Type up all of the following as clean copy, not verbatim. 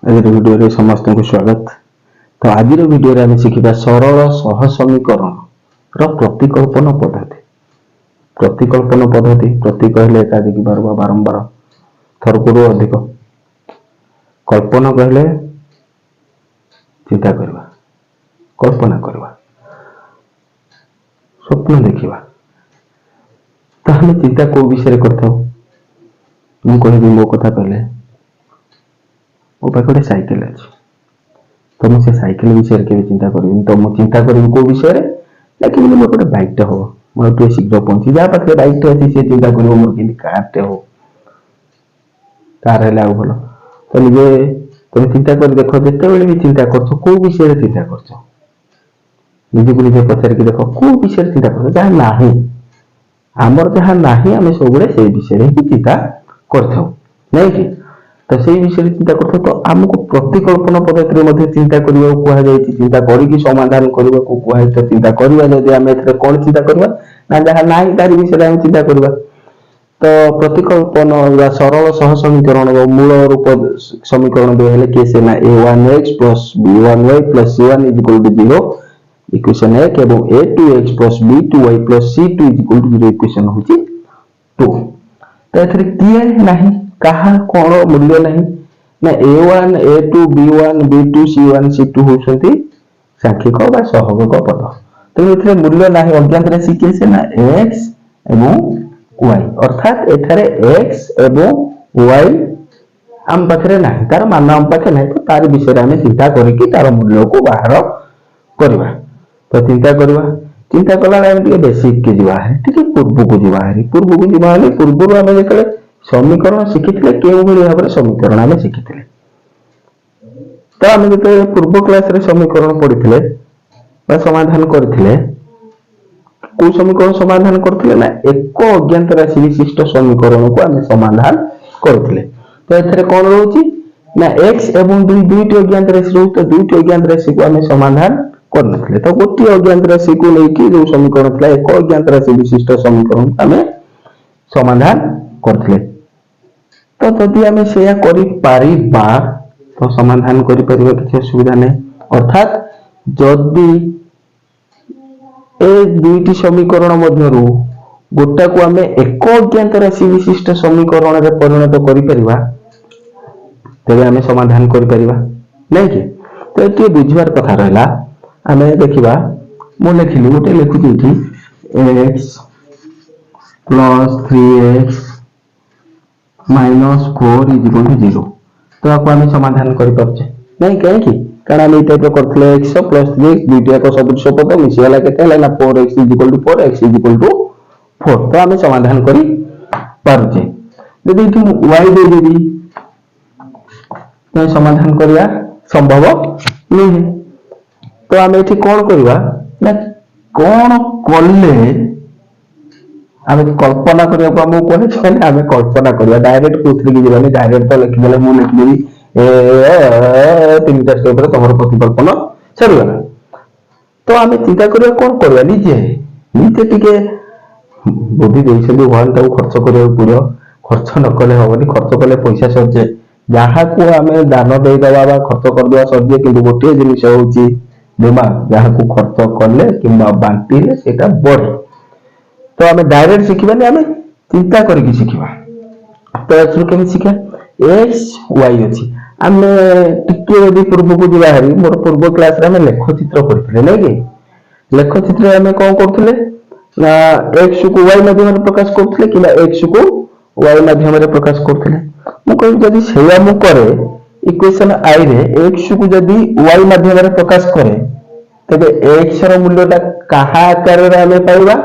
आज वीडियो रे समस्त को स्वागत। तो आज वीडियो रे आम शिखा सरल सह समीकरण प्रतिकल्पन पद्धति। प्रतिकल्पन पद्धति प्रति कहले एकाधिक बार बारंबार थरकू अधिक, कल्पना कहले चिंता करवा, कल्पना करवा, स्वप्न देखा। तो हम चिंता को विषय करता हूँ कह मो कथा कहले मो पाखे गोटे साइकेल अच्छी, तो मुझे साइकेल विषय के चिंता करी। तो मुझे चिंता करी कौ विषय लेकिन मोर गोटे बैकटे हो मोर शीघ्र पहुंची जहाँ पाखे बैकटे अच्छी सी चिंता कर मोर कि कारटे हो कार है भल। तो निजे तुम चिंता कर देख जिते भी चिंता कर कौ विषय चिंता कर निजे को निजे पचार देख कौ विषय चिंता कर जहाँ ना आमर जहाँ ना आम सब से विषय ही चिंता कर कि तो से विषय चिंता करते। तो आमको प्रतिकल्पन पद्धति चिंता करने कहुई चिंता करके समाधान करने को कहुई। तो चिंता करवा जब आम कौन चिंता करवा ना जहाँ ना तार विषय आम चिंता करवा। तो प्रतिकल्पन सरल सह समीकरण मूल रूप समीकरण जो है किए ना a1x plus b1y plus c1 is equal to 0 equation 1 एवं a2x plus b2y plus c2 is equal to 0 equation होची 2। तो एथरे किए नहीं कहा कौन मूल्य नहीं ना a1 a2 b1 b2 c1 c2 होती सांख्यिक बा सहयोग पद। तो ये मूल्य ना अज्ञात राशि किए से ना x एवं y अर्थात एठारे x एवं y आम पाखे ना तार मान आम पाखे ना। तो तार विषय आम चिंता करके तार मूल्य को बाहर करवा। तो चिंता करवा चिंता कला बेसिक के जीवा है टी पूर्व को जीवा है पूर्व को जीवा पूर्व आम जो समीकरण शिखी क्यों भाव में समीकरण आम शिखी। तो आम जो पूर्व क्लास रे समीकरण पढ़ी समाधान करते को समीकरण समाधान करते ना एक अज्ञात राशि विशिष्ट समीकरण को आम समाधान करते। तो ये कौन रोचे ना x एवं दुईटी अज्ञात राशि रोच। तो दुईटी अज्ञात राशि को आम समाधान करते। तो गोटे अज्ञात राशि को लेकिन जो समीकरण था एक अज्ञात राशि विशिष्ट समीकरण को आम समाधान करते। तो जदि आम से तो समाधान करि किसी असुविधा नहीं। अर्थात जदि ए दुईटी समीकरण मध्यरु गोटा को आम एक अज्ञात राशि विशिष्ट समीकरण रे परिणत करिपरिबा तेबे आम समाधान करिपरिबा नहीं कि। तो ये बुझवार कथा रहला आम देखा मु लिखिली गोटे लिखुची x plus 3x minus 4 is equal to 0। तो आपको आम समाधान कर नहीं कहीं कारण आम टाइप करते x प्लस 3x दुईटा एक सदृश पद मिसीगला के 4x is equal to 4 x is equal to 4। तो आम समाधान कर पारुचे जदि y देदेवी तो समाधान करवा संभव नहीं। तो आम ये कौन करवा ना कौन कले आम कल्पना करने कहे आम कल्पना करवा डायरेक्ट कौन की जीवानी डायरेक्ट तो लिखिदे मुझे लिखिदेवी 3टा स्टेप तुम प्रतिकल्पन सरीगला। तो आम चिंता करवा कौन करवा निजे निजे टे बुद्धि देखते भगवान ताको खर्च करा पड़ो खर्च न कले हेनी खर्च कले पैसा सरजे जहाँ को आम दान देदेवा खर्च करदे सरजे कि गोटे जिनस हूँ दिमाग जहाँ को खर्च कले कि बांटिले से बढ़े। तो आम डायरेक्ट शिखा आम चिंता करके शिखा। तो केमी शिखा एक्स वाई अच्छी आम टे पूर्व को जा मोर पूर्व क्लास लेखचित्र करते नहीं कि लेखचित्र आम कौन करते ना एक्स को वाई माध्यम प्रकाश करते कि एक्स को वाई माध्यम प्रकाश करते। मुझे से मुझे इक्वेशन आई रे एक्स को जदि वाई माध्यम प्रकाश करे तेरे एक्स रूल्यटा क्या आकार आम पाइबा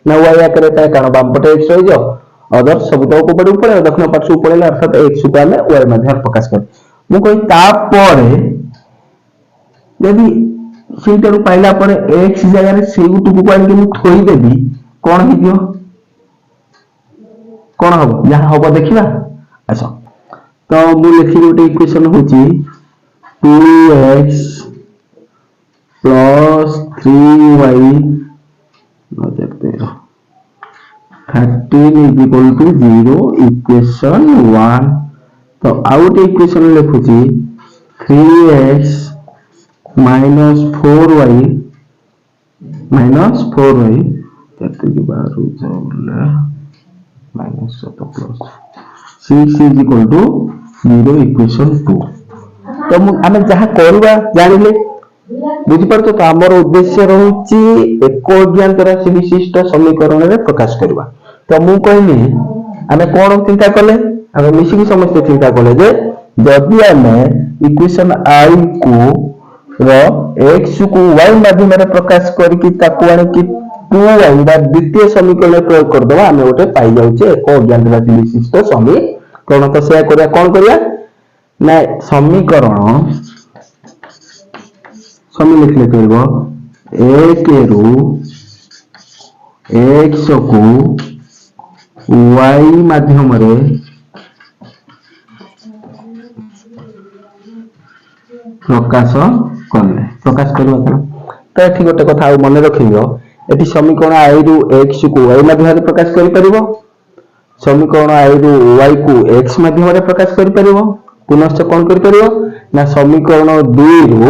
ना वाई आकार पाए कारण बाम पटे एक्स रही जाओ अदर सब तो ऊपर पड़े दक्षिण पार्श्व को पड़े अर्थात एक्स को आम वाई माध्यम प्रकाश कर मुझे यदि से पाइला एक्स जगह से गुटुक थोईदेवी कौन हो कौन हम जहाँ हम देखा। अच्छा तो मुझे लिखी गोटे इक्वेशन हूँ 2x plus 3y 13 is equal to 0 equation 1। तो आउट इक्वेशन लिखुची 3x minus 4y minus plus 6 is equal to 0 equation 2। तो आम जहाँ करवा जानिले बुझिपार तो आमर उद्देश्य रहुची एक अज्ञात राशि विशिष्ट समीकरण रे प्रकाश करवा। तो मु कहली आमे कोन चिंता कले आमे मिसिकी समस्त चिंता कले जे जदि आमे इक्वेशन i को x को y माध्यम रे प्रकाश करके ताको आने की 2y बा द्वितीय समीकरण प्रयोग कर दवा आमे ओटे पाई जाउचे एक अज्ञात राशि विशिष्ट समीकरण। तो से करिया कोन करिया ना समीकरण समी लिखले कहबो 1 रु x को y माध्यम रे प्रकाश करवा। तो एठी गोटे कथा मन रखियो एठी समीकरण i रु x को y माध्यम रे प्रकाश करि परिबो, समीकरण i रु y को x माध्यम रे प्रकाश करि परिबो, पुनश्च कोन करि परिबो ना समीकरण 2 रु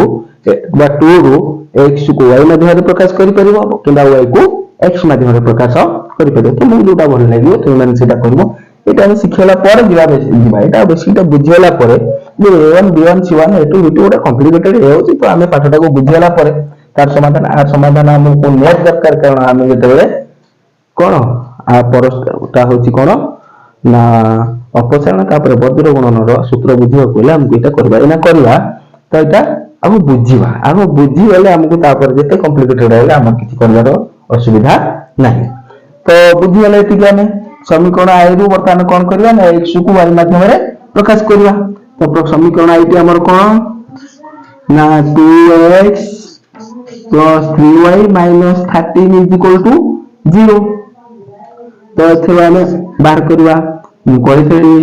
बा 2 रु x को y माध्यम रे प्रकाश करि परिबो किंबा y को x माध्यम रे प्रकाश करि परिबो। तो मु जोटा भल लागियो तो माने सेटा करबो। एटा हम सिखेला पर जिबा एटा बेसिकटा बुझियला पर जे a1 b1 c1 a2 b2 ओटा कॉम्प्लिकेटेड हे होची। तो आमे पाठटा को बुझियला पर तार समाधान हमको नेट दरकार कारण आमे जेतेबेले कोन आ परस्ता होची कोन ना अपसारण तापर बद्र गुणनर सूत्र बुझियो कहले हमको एटा करबा एना करबा। तो एटा हम बुझिबा बुझी गले हमको तापर जेते कॉम्प्लिकेटेड हेले हम किछि करबार असुविधा नाही। तो बुझी गले एति के हमें समीकरण i रु वर्तमान कोन करबा ना x को y माध्यम रे प्रकाश करबा। तो समीकरण i टी हमर कोन ना 2x plus 3y minus 13 is equal to 0। तो एथे हमें बाहर करबा मु कहिथेली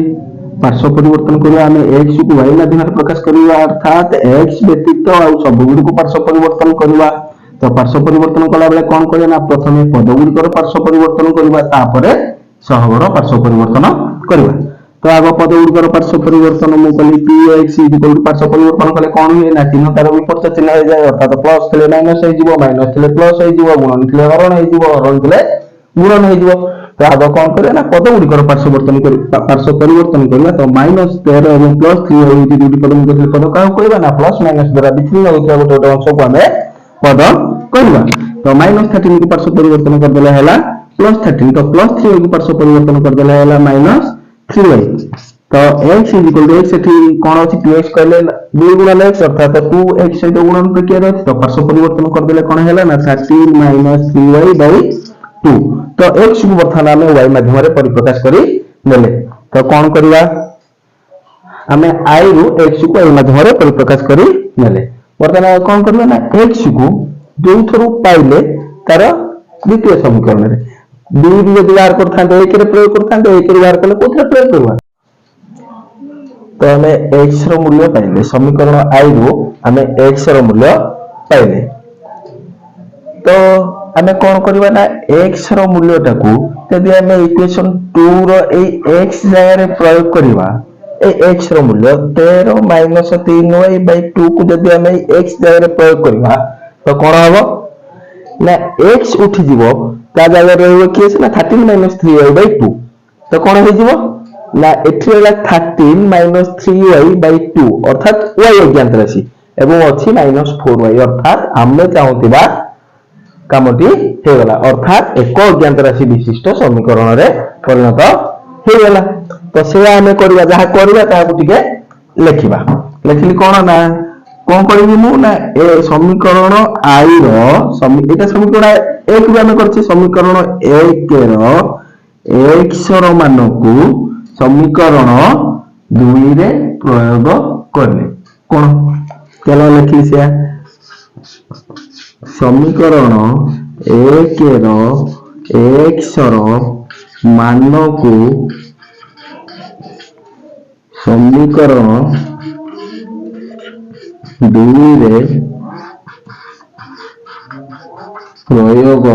पार्श्व परिवर्तन करबा हमें x को y माध्यम रे प्रकाश करबा अर्थात x व्यतीत आ सब गुडी को पार्श्व परिवर्तन करबा। तो पार्श्व परिवर्तन कला बेले कोन करिया ना प्रथमे पद गुडी को पार्श्व परिवर्तन करबा तापरे सहगर पार्श्व परिवर्तन करबा। तो आगो पद गुडी को पार्श्व परिवर्तन मु कली px पार्श्व परिवर्तन कले कोन होय ना चिन्ह तार विपरीत चिन्ह हो जाय अर्थात प्लस थले माइनस हो जिवो माइनस थले प्लस हो जिवो गुणन थले हरण हो जिवो हरण थले गुणन हो जिवो। तो आगो कोन करे ना पद गुडी को पार्श्व परिवर्तन करबा। तो माइनस 13 एवं प्लस 3 होय जे दुडी पद मुके पद का कहबा ना प्लस माइनस द्वारा विच्छिन्न होता गोटे अंश को हमें पद करबा। तो माइनस 13 को पार्श्व परिवर्तन कर देला हैला प्लस 13। तो प्लस 3 को पार्श्व परिवर्तन कर देला हैला माइनस 3y। तो x is equal to x एठी कोन अछि 2x कहले 2 गुणन x अर्थात 2x सहित गुणन प्रक्रिया अछि। तो पार्श्व परिवर्तन कर देले कोन हैला ना 13 3y/2। तो x को वर्तमान हमें y माध्यम रे परिप्रकाश करी देले। तो कोन करबा हमें i रु x को y माध्यम रे परिप्रकाश करी देले। वर्तमान कोन करबा ना x को जो थरु पाइले तार द्वितीय समीकरण रे 2 रे बाहर करथां तो 1 रे प्रयोग करथां तो 1 रे बाहर कले कोथरे प्रयोग करबा। तो हमें x रो मूल्य पाइले समीकरण i रु हमें x रो मूल्य पाइले। तो हमें कोन करबा ना x रो मूल्यटा को यदि हमें इक्वेशन 2 रो ए x जगह रे प्रयोग करबा ए x रो मूल्य 13 3y/2 को यदि हमें x जगह रे प्रयोग करबा तो कोन हबो ना x उठी जीवो ता जगह रहबो केस ना 13 3y/2। तो कोन हो जीवो ना एठी होला 13 3y/2 अर्थात y अज्ञात राशि एवं अछि -4y अर्थात हमने चाहूतिबा कामटी हे गला अर्थात एक अज्ञात राशि विशिष्ट समीकरण रे परिणत हे गला। तो से हमें करबा जहा करबा ता टिके लेखिबा लेखिली कोन ना कोन करबी मु ना ए समीकरण i रो एटा समीकरण 1 रे हम करछि समीकरण 1 रो x रो मान को समीकरण 2 रे प्रयोग करले कोन चलो लिखि से समीकरण 1 रो x रो मान को समीकरण 2 रे प्रयोग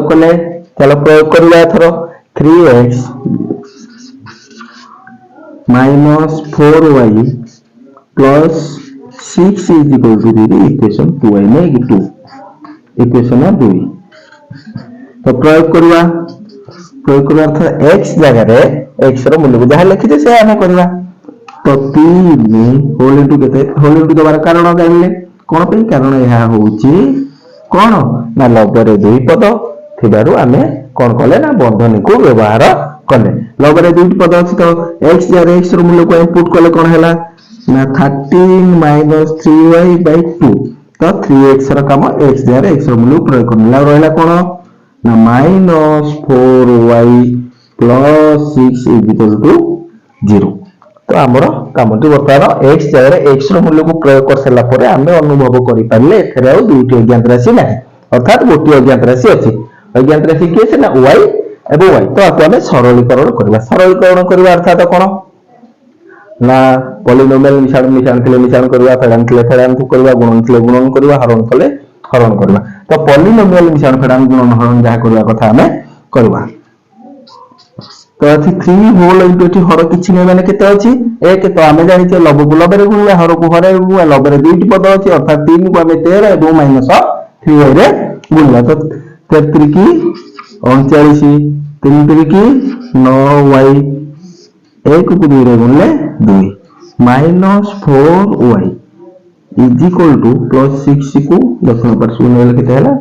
कले चलो प्रयोग करला थरो 3x minus 4y plus 6 is equal to दीदी इक्वेशन 2y नहीं 2 इक्वेशन 2 तो प्रयोग करवा अर्थ x जगह रे x रो मूल्य को जहां लिखिते से हम करवा तो 3 होल इनटू केते होल इनटू दबार कारण जानले कोन पे कारण यह होउची कोन ना लबरे दुई पद थिबारु आमे कोन कले ना बंधनी को व्यवहार कले लबरे दुई पद अछि तो x जगह x रो मूल्य को इनपुट कले कोन हैला ना 13 - 3y / 2 तो 3x रो काम x जगह x रो मूल्य प्रयोग करला रहला कोन ना -4y + 6 = 0 तो आमर कामटी बर्तमान x जगह x रो मूल्य को प्रयोग कर सारा पर आम अनुभव कर पारे एथे दुईटी अज्ञात राशि ना अर्थात गोटे अज्ञात राशि अच्छी अज्ञात राशि किए ना y एवं y तो आपको आम सरलीकरण करवा अर्थात कौन ना पॉलिनोमियल मिश्रण करवा फेड़ान करवा गुणन गुणन करवा हरण कले हरण करवा तो पॉलिनोमियल मिश्रण फेड़ान गुणन हरण जहाँ करवा कथा आम करवा तो अच्छी 3 होल इनटू एठी हर किछि नै माने केते अछि 1 तो आमे जानि छै लब को लबरे गुणले हर को हरे गुणले लबरे दुईटी पद अछि अर्थात 3 को आमे 13 एवं माइनस 3 रे गुणला तो 33 की 39 3 3 की 9y 1 को 2 रे गुणले 2 -4y इज इक्वल टू +6 को दक्षिण पार्श्व नेले केते हला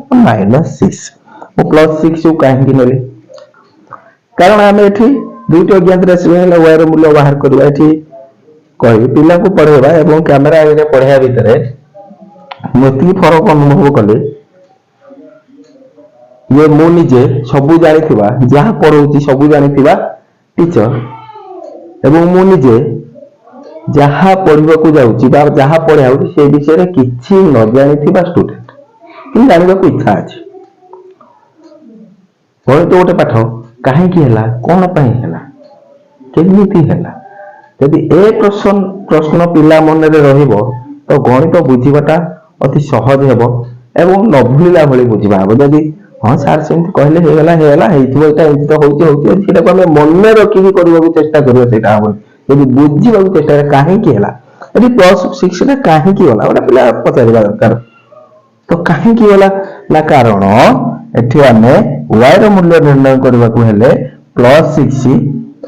-6 ओ +6 को काहे कि नेले कारण आम एठी दुईटी अज्ञात राशि y रो मूल्य बाहर करबा एठी कहि पिला को पढेबा एवं कैमरा रे पढिया भितरे मोती फरक अनुभव कले ये मु निजे सब जानिथिबा जहा पढौची सब जानिथिबा टीचर एवं मु निजे जहा पढिबा को जाउची बा जहा पढाउची से विषय रे किछि न जानिथिबा स्टूडेंट कि जानिबा को इच्छा अछि कोन तो गोटे पाठ काहे की हैला कोन पई हैला केमिति हैला यदि ए प्रश्न पिला मन रे रहिबो तो गणित बुझिबाटा अति सहज हेबो एवं न भूलिला भली बुझिबा हेबो यदि हां सर सेमति कहले हेला हेइथिबो एटा एति तो होउची सेटा को हम मन में रखि भी करबा को चेष्टा करियो सेटा हम यदि बुझिबा को चेष्टा काहे की हैला यदि +6 रे काहे की होला ओटा पिला पचारिबा दरकार तो काहे की होला ना कारण एठी आमे y रो मूल्य निर्णय करबा को हेले +6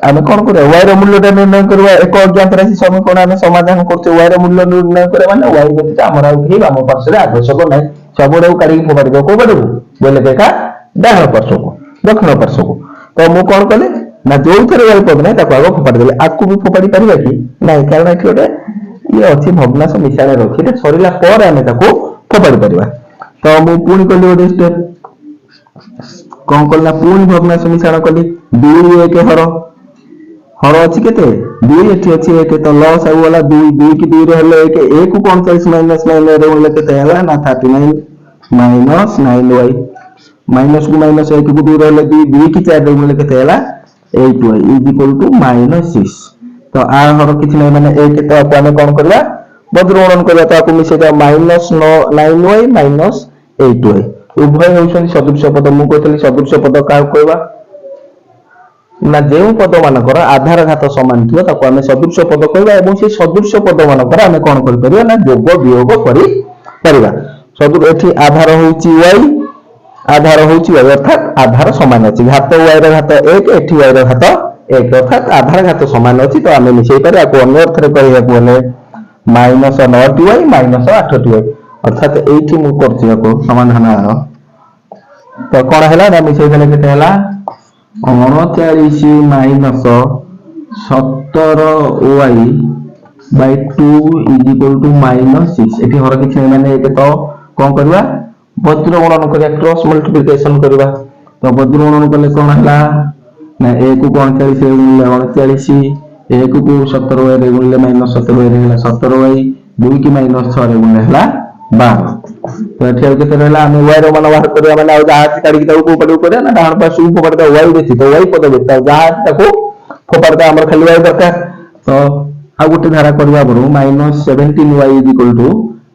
आमे कोन करे y रो मूल्य निर्णय करबा एक अज्ञात राशि समीकरण आमे समाधान करते y रो मूल्य निर्णय करे माने y व्यतीत हमर आउ ही वाम पार्श्व रे आवश्यक नै सबडे काढी फोपाडी दो को बडू बोले देखा डाहाण पार्श्व को दक्षिण पार्श्व को तो मु कोन कले ना जो थरे y पद नै ताको आगो फोपाडी देले आकु भी फोपाडी परिबा कि नै कारण एठी ओटे ये अछि भग्नांश मिसाणे रखिते सरिला पर आमे ताको फोपाडी परिबा तो मु पुणी कली ओटे स्टेप कौन करना पुणी भग्नांश मिश्रण कली 2 1 हर अछि केते 2 एठी अछि 1 तो लॉस आउ वाला 2 2 की 2 रे हले 1 को 39 माइनस 9 रे हले केते हला ना 39 माइनस 9y माइनस को माइनस 1 को 2 रे हले 2 की 4 रे हले केते हला 8y इज इक्वल टू -6 तो आ हर किछ नै माने 1 तो आप हमें कोन करबा बद्रगणन करबा तो आपको मिसे -9y - 8y उभय होउछन सदृश पद मु कहतली सदृश पद का कहबा ना जेउ पद मानकर आधार घात समान थियो ताको हमें सदृश पद कहबा एवं से सदृश पद मानकर हमें कोन कर परिबा ना योग वियोग करि परिबा सदृश एठी आधार होउची y आधार होउची y अर्थात आधार समान अछि घात y रे घात 1 एठी y रे घात 1 अर्थात आधार घात समान अछि तो हमें मिसै पारे आको अन्य अर्थ रे कहबा बोले -9y - 8y अर्थात एठी मु करछि को समाधान आरो तो कोन हैला ना मिसै देले केते हैला 39 minus 17y by 2 is equal to -6 एठी हर किछ नै माने एक तो कोन करबा वज्र गुणन करबा क्रॉस मल्टीप्लिकेशन करबा तो वज्र गुणन करले कोन हैला ना 1 को 39 रे गुणले 39 1 को 17y रे गुणले -17y रे हैला 17y 2 की -6 रे गुणले हैला 12 तो एठी आउ केते रहला हम y रो मान बाहर करबा माने आउ जहा काढी के ताको फोपाडी करे ना डाहण पास उ फोपाडी ता y देछि तो y पद बेता जहा ताको फोपाडी ता हमर खाली y दरकार तो आ गुटे धारा करबा बरु -17y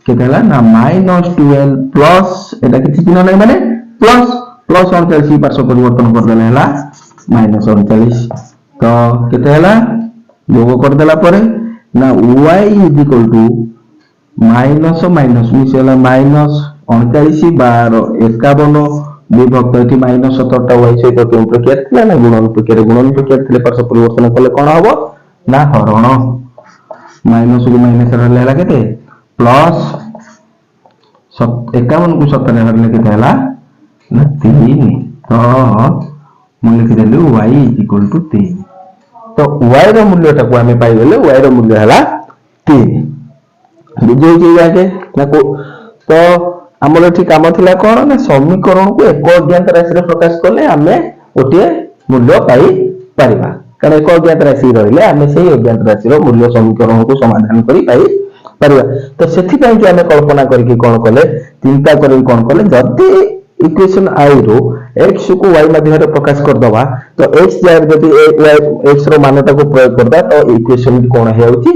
केते हला ना -12 प्लस एटा किछि चिन्ह नै माने प्लस 39 पार्श्व परिवर्तन कर देले हला -39 तो केते हला जोग कर देला परे ना y is equal to minus minus मिसेला माइनस 39 12 51 विभक्त एटी माइनस 17 टा y सहित केउ प्रक्रिया थिला ना गुणन प्रक्रिया थिले पार्श्व परिवर्तन कले कोन हबो ना हरण माइनस को माइनस रहले हला केते प्लस 51 को 17 रहले केते हला ना 3 तो मूल्य लिखि देलु y इज इक्वल टू 3 तो y रो मूल्य टाको हमें पाई गेले y रो मूल्य हला 3 बुझे जे जाके ना को तो हमर एठी काम थिला कोन ना समीकरण को एक अज्ञात राशि रे प्रकाश करले हमें ओटे मूल्य पाई परिबा कारण एक अज्ञात राशि रहिले हमें सेही अज्ञात राशि रो मूल्य समीकरण को समाधान करी पाई परिबा तो सेथि पय कि हमें कल्पना करके कोन कले चिंता करी कोन कले जति इक्वेशन i रो x को y माध्यम रे प्रकाश कर दबा तो x जाय जति x रो मानटा को प्रयोग करदा तो इक्वेशन कोन हेउची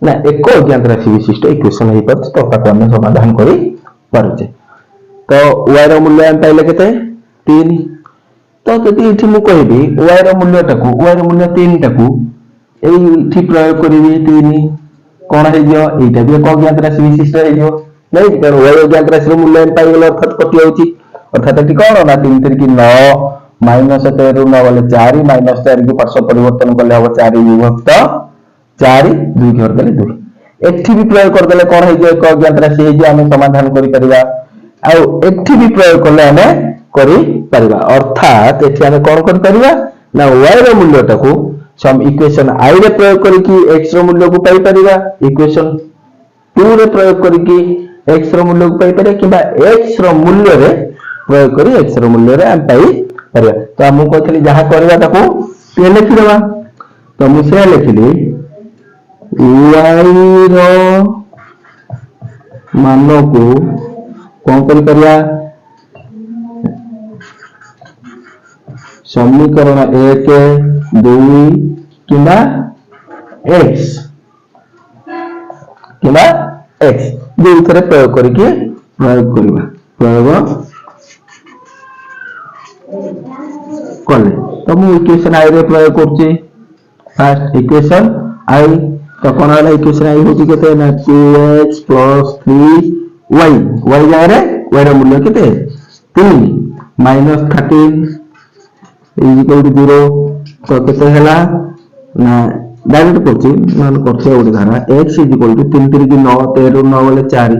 ना एक अज्ञात राशि विशिष्ट इक्वेशन हे पर तो ताको हम समाधान करी पारुचे तो y रो मूल्य हम पाइले केते 3 तो जति इठी मु कहबी y रो मूल्य टाको y रो मूल्य 3 टाको एठी प्रयोग करिवि 3 कोन हे जो एटा भी एक अज्ञात राशि विशिष्ट हे जो नहीं कारण y अज्ञात राशि रो मूल्य हम पाइ गेल अर्थात कटि होची अर्थात एठी कोन ना 3 3 की 9 माइनस 13 रो 9 वाले 4 माइनस 4 की पार्श्व परिवर्तन करले हो 4 विभक्त 4 2 घर देले 2 एठी भी प्रयोग कर देले कोन हे जो एक अज्ञात राशि हे जो हम समाधान करि परिबा आ एठी भी प्रयोग करले हमें करि परिबा अर्थात एठी हम कोन कर परिबा ना y रो मूल्य टाको सम इक्वेशन i रे प्रयोग करि कि x रो मूल्य को पाई परिबा इक्वेशन 2 रे प्रयोग करि कि x रो मूल्य को पाई परिबा किबा x रो मूल्य रे प्रयोग करि x रो मूल्य रे हम पाई परिबा तो हम कहथली जहा करबा ताको पे लिखि देबा तो मु से लिखिली y रो मान को कोन करि परिया समीकरण 1 2 किबा x दो थरे प्रयोग करके प्रयोग करबा प्रयोग कले तो मु इक्वेशन i रे प्रयोग करछि फर्स्ट इक्वेशन i तो कोन वाला इक्वेशन i होची केते ना 2x 3y y जाय रे y रो मूल्य केते 3 -13 इज इक्वल टू 0 तो केते हला ना डायरेक्ट करछि मान करछि ओडी धारा x इज इक्वल टू 3 3 की 9 13 9 वाले 4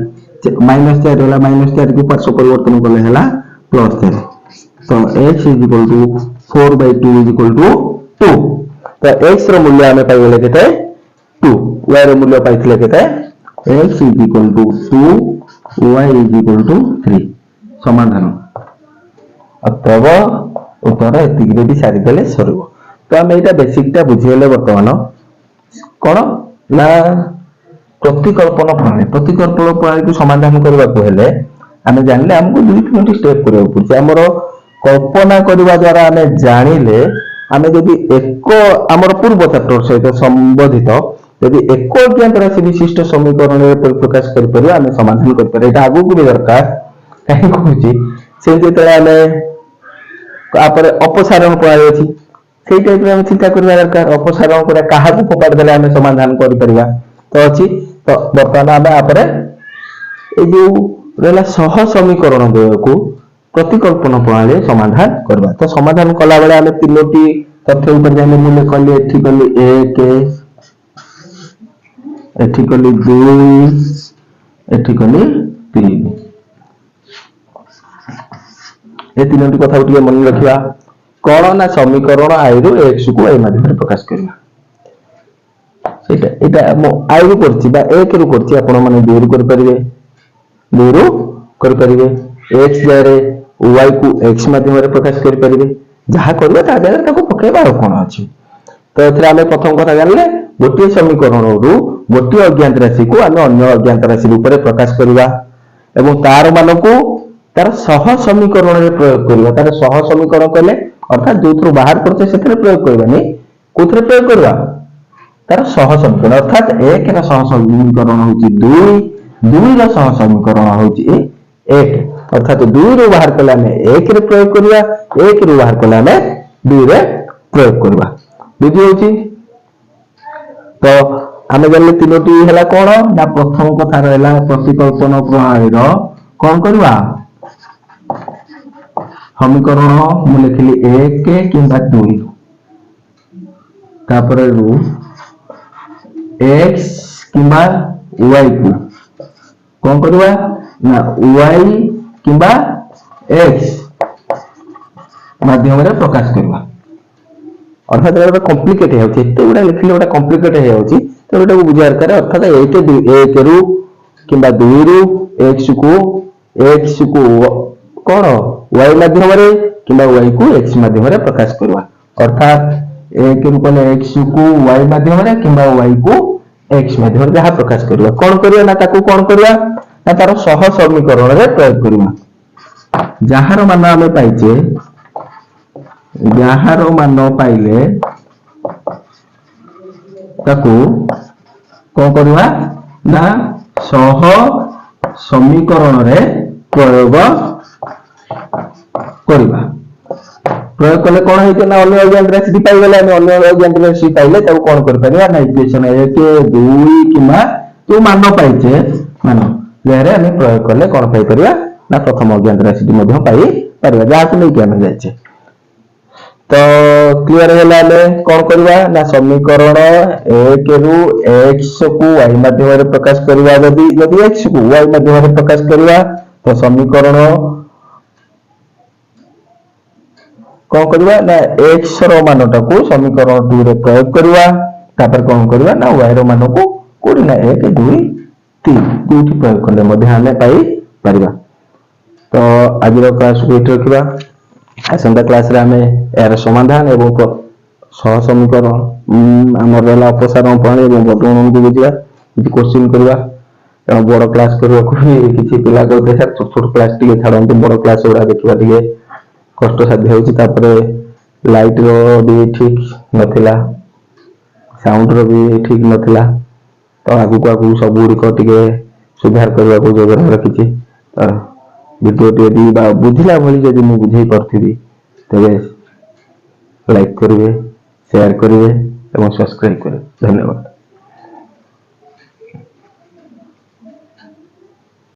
-4 होला -4 को पार्श्व परिवर्तन करले हला +4 तो x is equal to 4/2 is equal to 2 तो x रो मूल्य हमें पाइ गेले केते 2 y रो मूल्य पाइथिले केते x is equal to 2 y is equal to 3 समाधान अतव उत्तर एतिक रे भी सारी देले सरबो तो हम एटा बेसिक टा बुझियले वर्तमान कोन ना प्रतिकल्पन प्रणाली को समाधान करबा को हेले हमें जानले हमको 2-3 स्टेप करबा पड़छ हमर कल्पना करबा द्वारा हमें जानिले हमें यदि एक हमर पूर्व चैप्टर सहित संबंधित यदि एक अज्ञात राशि विशिष्ट समीकरण रे प्रकाश कर परिया हमें समाधान कर परिया एटा आगु को भी दरकार काहे कहूची से जेतले हमें तापर अपसारण प्रणाली अछि सेही टाइप रे हम चिंता करबा दरकार अपसारण करे काहा को पकड़ देले हमें समाधान करि परिबा तो अछि तो वर्तमान हमें आपरे ए जो रहला सह समीकरण को प्रतिकल्पन प्रणाली समाधान करबा तो समाधान कला बेले हमें तीनोटी तथ्य ऊपर जाने मूल्य कली एठी कली 1 एठी कली 2 एठी कली 3 ए तीनोटी कथा उठिए मन रखिया कोन ना समीकरण i रो x को y माध्यम रे प्रकाश करबा सेटा एटा मो i रो करछि बा 1 रो करछि आपण माने 2 रो कर परिबे x जारे y को x माध्यम रे प्रकाश कर परिबे जहा करबे ता जगह ताको पकेबा कोन अछि तो एथरा हमें प्रथम कथा जानले गोटे समीकरण रो गोटे अज्ञात राशि को हम अन्य अज्ञात राशि ऊपर प्रकाश करबा एवं तार मान को तार सह समीकरण रे प्रयोग करबा तार सह समीकरण कहले अर्थात जोथरो बाहर करते सेथरे प्रयोग करबानी कोथरे प्रयोग करबा तार सह समीकरण अर्थात 1 रा सह समीकरण होची 2 2 रा सह समीकरण होची 1 अर्थात 2 रो बाहर कला हमें 1 रे प्रयोग करबा 1 रो बाहर कला हमें 2 रे प्रयोग करबा बुझी होची तो आम जानले तीनोटी है कौन ना प्रथम कथा रहा प्रतिकल्पन प्रणाली कौन करवा समीकरण मु लिखिली 1 किंबा 2 तापर रु x किंबा y को कौन करवा ना y किंबा x माध्यम रे प्रकाश करवा अर्थात एटा कॉम्प्लिकेट है एते गुडा लिखिले ओटा कॉम्प्लिकेट है होची तो एटा को बुझार करे अर्थात 1 रु किंबा 2 रु x को कौन y माध्यम रे किंबा y को x माध्यम रे प्रकाश करवा अर्थात 1 रु कोने x को y माध्यम रे किंबा y को x माध्यम रे जहा प्रकाश करवा कौन करवा ना ताको कौन करवा ना तार सह समीकरण रे प्रयोग करवा जहार मान हमें पाइचे जहार मान पाइले ताको कौन करवा ना सह समीकरण रे प्रयोग करवा प्रयोग कले कौन है ना अन्य अज्ञात राशि पाई गले हम अन्य अज्ञात राशि पाइले ताको कौन कर परिबा ना इक्वेशन 1 2 किमा तो मान पाइचे मान लेरे हम प्रयोग कले कौन पाई परिबा ना प्रथम अज्ञात राशि मध्ये पाई परिबा जा को नहीं हम जाइछे तो क्लियर हैला ले कौन करवा ना समीकरण 1 रु x को y माध्यम रे प्रकाश करवा यदि x को y माध्यम रे प्रकाश करवा तो समीकरण कौन करवा ना x रो मानटा को समीकरण 2 रे प्रयोग करवा तापर कौन करवा ना y रो मान को कोडी ना 1 2 3 दुटी प्रयोग करले मध्ये हमें पाई परिबा तो आज रो क्लास को एट रखिबा आसंता क्लास रे हमें यार समाधान एवं सह समीकरण हमर रहला अपसारण प्रणाली एवं वर्गमूल को बुझिबा किछि क्वेश्चन करबा एवं बड़ क्लास करबा को किछि पिला को देखा छोट छोट क्लास टिके छाडंती बड़ क्लास ओरा देखिबा टिके कष्ट साध्य होची तापरे लाइट रो भी ठीक नथिला साउंड रो भी ठीक नथिला तो आगु सब गुडी को टिके सुधार करबा को जोगर रखिछि वीडियो टी बा बुझिला भली जदि मु बुझै परथिबी तबे लाइक करिवे शेयर करिवे एवं सब्सक्राइब करिवे धन्यवाद।